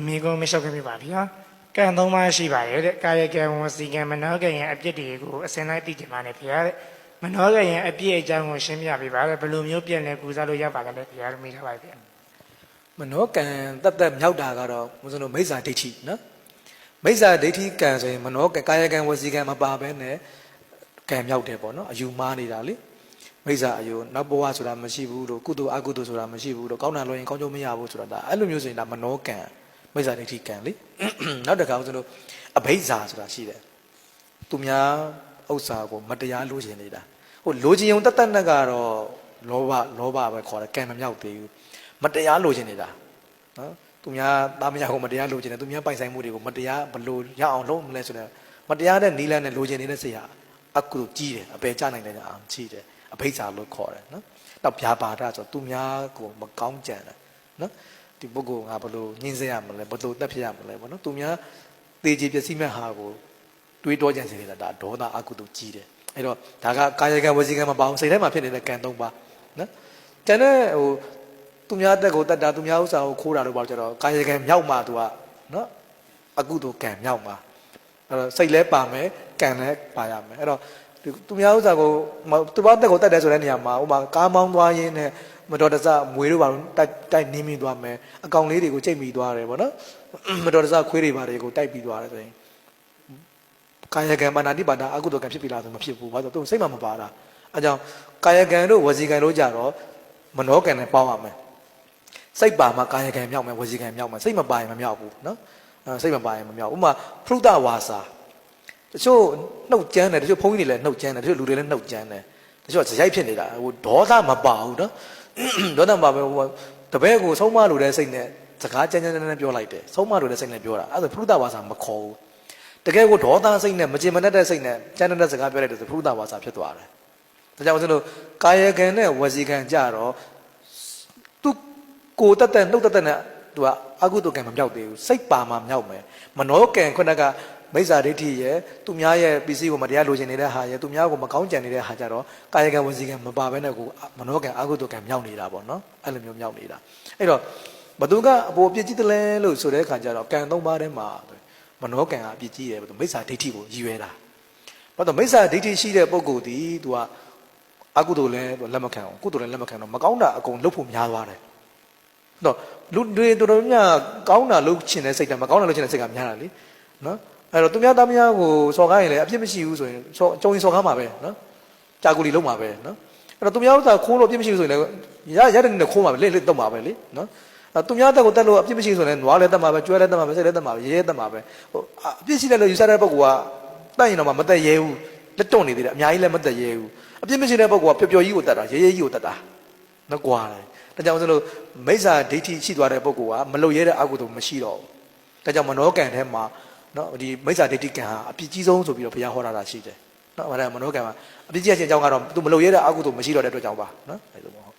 မိကုံမလျှောက်ခင်ပြပါဗျာကံသုံးပါးရှိပါတယ်တဲ့ကာယကံဝစီကံမနောကံရဲ့အပြစ်တွေကိုအစဉ်လိုက်သိကြပါနဲ့ဗျာတဲ့မနောကံရဲ့အပြစ်အကြောင်းကိုရှင်းပြပေးပါတဲ့ဘယ်လိုမျိုးပြန်လဲကူစားလို့ရပါလဲဗျာမိထားပါဗျာမနောကံတတ်မြောက်တာကတော့ဘုရားတို့မိစ္ဆာဒိဋ္ဌိနော်မိစ္ဆာဒိဋ္ဌိကံဆိုရင်မနောကံကာယကံဝစီကံမပါဘဲနဲ့ကံမြောက်တယ်ပေါ့နော်အယူမှားနေတာလေမိစ္ဆာအယူနောက်ဘဝဆိုတာမရှိဘူးလို့ကုသိုလ်အကုသိုလ်ဆိုတာမရှိဘူးလို့ကောင်းတာလို့ရင်ကောင်းကျိုးမရဘူးဆိုတာဒါအဲ့လိုမျိုးဆိုရင်ဒါမနောကံမိစ္ဆာဒိဋ္ဌိကံလေနောက်တစ်ခါဆိုလို့အဘိဇာဆိုတာရှိတယ်သူများဥစ္စာကိုမတရားလိုချင်နေတာဟိုလိုချင်ုံတတ်နဲ့ကတော့လောဘပဲခေါ်တယ်ကံမမြောက်သေးဘူးမတရားလိုချင်နေတာနော်သူများသားမယားကိုမတရားလိုချင်တယ်သူများပိုင်ဆိုင်မှုတွေကိုမတရားဘလို့ရအောင်လုပ်မလဲဆိုတော့မတရားတဲ့နီးလန်းနဲ့လိုချင်နေတဲ့စိတ်ဟာအကုသိုလ်ကြီးတယ်အပယ်ကျနိုင်တဲ့အောင်ကြီးတယ်အဘိဇာလို့ခေါ်တယ်နော်နောက်ဗျာပါဒဆိုသူများကိုမကောင်းကြံတယ်နော်ဒီပုဂ္ဂိုလ်ငါဘလို့ညှင်းဆဲရမလဲဘလို့တက်ဖြစ်ရမလဲပေါ့နော်သူများသေချေပျက်စီးမဲ့ဟာကိုတွေးတောကြံစီနေတာဒါဒေါသအကုသိုလ်ကြီးတယ်အဲ့တော့ဒါကကာယကံဝစီကံမပေါအောင်စိတ်ထဲမှာဖြစ်နေတဲ့ကံ၃ပါးနော်ကျန်တဲ့ဟိုသူများတက်ကိုတတ်တာသူများဥစ္စာကိုခိုးတာလို့ပြောကြတော့ကာယကံမြောက်မှသူကနော်အကုသိုလ်ကံမြောက်မှအဲ့တော့စိတ်လဲပါမယ်ကံလဲပါရမယ်အဲ့တော့သူများဥစ္စာကိုသူဘာတက်ကိုတတ်တယ်ဆိုတဲ့နေရာမှာဥပမာကားမောင်းသွားရင်းနဲ့မတော်တဆမွေးတို့ဘာလို့တိုက်နင်းမိသွားမယ်အကောင်လေးတွေကိုကြိတ်မိသွားတယ်ပေါ့နော်မတော်တဆခွေးတွေဘာတွေကိုတိုက်ပြီးသွားတယ်ဆိုရင်ကာယကံပါဏာတိပါဒအကုသိုလ်ကံဖြစ်ပြီလားဆိုမဖြစ်ဘူးဘာလို့သူစိတ်မှမပါတာအဲကြောင့်ကာယကံတို့ဝစီကံတို့ကြတော့မနောကံနဲ့ပေါင်းရမယ်စိတ်ပါမှကာယကံမြောက်မယ်ဝစီကံမြောက်မယ်စိတ်မပါရင်မမြောက်ဘူးနော်စိတ်မပါရင်မမြောက်ဥပမာဖရုဒဝါစာတချို့နှုတ်ကြမ်းတယ်တချို့ဘုန်းကြီးတွေလည်းနှုတ်ကြမ်းတယ်တချို့လူတွေလည်းနှုတ်ကြမ်းတယ်တချို့ကဇယိုက်ဖြစ်နေတာဟိုဒေါသမပါဘူးနော်ဒေါသမပါပဲဟိုတပည့်ကိုဆုံးမလို့တဲ့စိတ်နဲ့စကားကြမ်းကြမ်းနဲ့ပြောလိုက်တယ်ဆုံးမလို့တဲ့စိတ်နဲ့ပြောတာအဲ့ဒါဖရုဒဝါစာမခေါ်ဘူးတကယ်ကိုဒေါသစိတ်နဲ့မကျင်မတတ်တဲ့စိတ်နဲ့ကြမ်းတဲ့စကားပြောလိုက်တယ်ဆိုဖရုဒဝါစာဖြစ်သွားတယ်ဒါကြောင့်ဆိုလို့ကာယကံနဲ့ဝစီကံကြတော့သူကိုတတ်တဲ့နှုတ်တတ်တဲ့နဲ့သူကအကုသိုလ်ကံမမြောက်သေးဘူးစိတ်ပါမှမြောက်မယ်မနောကံခုနကမိစ္ဆာဒိဋ္ဌိရဲ့သူများရဲ့ပစ္စည်းကိုမတရားလိုချင်နေတဲ့ဟာရဲ့သူများကိုမကောင်းကြံနေတဲ့ဟာကြတော့ကာယကံဝစီကံမပါဘဲနဲ့ကိုမနောကံအကုသိုလ်ကံမြောက်နေတာပေါ့နော်အဲ့လိုမျိုးမြောက်နေတာအဲ့တော့ဘသူကအပေါ်အပြစ်ကြီးတယ်လဲလို့ဆိုတဲ့အခါကျတော့ကံ၃ပါးထဲမှာမနောကံကအပြစ်ကြီးတယ်ဘသူမိစ္ဆာဒိဋ္ဌိကိုရည်ရွယ်တာဘာလို့မိစ္ဆာဒိဋ္ဌိရှိတဲ့ပုဂ္ဂိုလ်ဒီသူကအကုသိုလ်လဲသူလက်မခံအောင်ကုသိုလ်လဲလက်မခံတော့မကောင်းတာအကုန်လုပ်ဖို့များသွားတယ်တော့လူတွေတော်တော်များကောင်းတာလုပ်ချင်တဲ့စိတ်ကမကောင်းတာလုပ်ချင်တဲ့စိတ်ကများတာလေနော်အဲ့တော့သူများသားများကိုစော်ကားရင်လည်းအပြစ်မရှိဘူးဆိုရင်ကြုံရင်စော်ကားမှာပဲနော်ကြာကူလီလုံးမှာပဲနော်အဲ့တော့သူများဥစ္စာခိုးလို့အပြစ်မရှိဘူးဆိုရင်လည်းရတဲ့နဲ့ခိုးမှာပဲလက်တော့မှာပဲလေနော်အဲ့သူများတက်ကိုတက်လို့အပြစ်မရှိဘူးဆိုရင်နွားလည်းတက်မှာပဲကျွဲလည်းတက်မှာပဲစိတ်လည်းတက်မှာပဲရဲတက်မှာပဲဟိုအပြစ်ရှိတယ်လို့ယူဆတဲ့ပုဂ္ဂိုလ်ကတက်ရင်တော့မတက်ရဲဘူးလက်တွန့်နေသေးတယ်အများကြီးလည်းမတက်ရဲဘူးအပြစ်မရှိတဲ့ပုဂ္ဂိုလ်ကပျော်ပျော်ကြီးကိုတက်တာရဲရဲကြီးကိုတက်တာနော်ကွာတယ်ဒါကြောင့်ဆိုလို့မိစ္ဆာဒိဋ္ဌိရှိသွားတဲ့ပုဂ္ဂိုလ်ကမလုံရဲတဲ့အကုသိုလ်မရှိတော့ဘူးဒါကြောင့်မနောကံထဲမှာနော်ဒီမိစ္ဆာဒိဋ္ဌိကံဟာအပြစ်ကြီးဆုံးဆိုပြီးတော့ဘုရားဟောတာရှိတယ်နော်အဲ့ဒါမနောကံမှာအပြစ်ကြီးခြင်းအကြောင်းကတော့သူမလုံရဲတဲ့အကုသိုလ်မရှိတော့တဲ့အတွက်ကြောင့်ပါနော်အဲ့လိုပေါ့